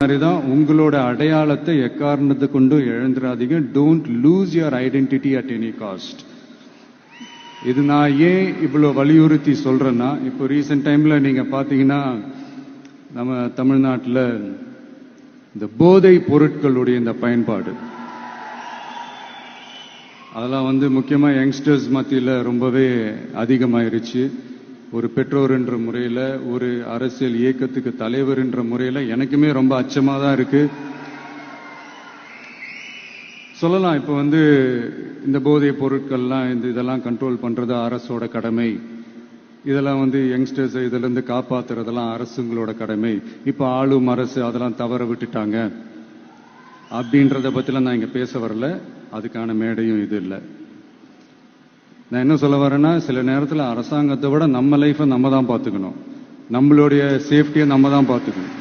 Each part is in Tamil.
மாதிரிதான் உங்களோட அடையாளத்தை எக்காரணத்தை கொண்டு இழந்துடாதீங்க. Don't lose your identity at any cost. இது நான் ஏன் இவ்வளவு வலியுறுத்தி சொல்றேன்னா, இப்போ ரீசெண்ட் டைம்ல நீங்க பாத்தீங்கன்னா நம்ம தமிழ்நாட்டில் இந்த போதை பொருட்களுடைய இந்த பயன்பாடு அதெல்லாம் முக்கியமா யங்ஸ்டர்ஸ் மத்தியில் ரொம்பவே அதிகமாயிருச்சு. ஒரு பெற்றோர் என்ற முறையில், ஒரு அரசியல் இயக்கத்துக்கு தலைவர் என்ற முறையில் எனக்குமே ரொம்ப அச்சமாக தான் இருக்கு. சொல்லலாம் இப்போ இந்த போதை பொருட்கள்லாம் இதெல்லாம் கண்ட்ரோல் பண்றது அரசோட கடமை. இதெல்லாம் யங்ஸ்டர்ஸ் இதுல இருந்து காப்பாத்துறதெல்லாம் அரசுங்களோட கடமை. இப்ப ஆளும் அரசு அதெல்லாம் தவற விட்டுட்டாங்க அப்படின்றத பத்திலாம் நான் இங்க பேச வரல. அதுக்கான மேடையும் இது இல்லை. நான் என்ன சொல்ல வரேன்னா, சில நேரத்தில் அரசாங்கத்தை விட நம்ம லைஃபை நம்ம தான் பார்த்துக்கணும். நம்மளுடைய சேஃப்டியை நம்ம தான் பார்த்துக்கணும்.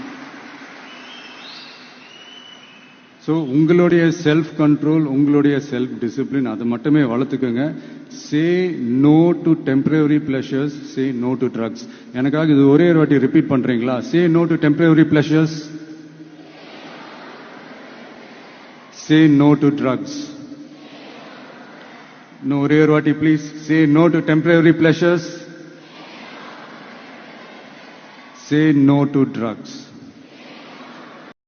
ஸோ உங்களுடைய செல்ஃப் கண்ட்ரோல், உங்களுடைய செல்ஃப் டிசிப்ளின் அதை மட்டுமே வளர்த்துக்கோங்க. Say no to temporary pleasures, say no to drugs. எனக்காக இது ஒரே ஒரு வாட்டி ரிப்பீட் பண்றீங்களா? Say no to temporary pleasures, say no to drugs. No, ஒரே ஒரு வாட்டி please. Say no to temporary pleasures. Say no to drugs.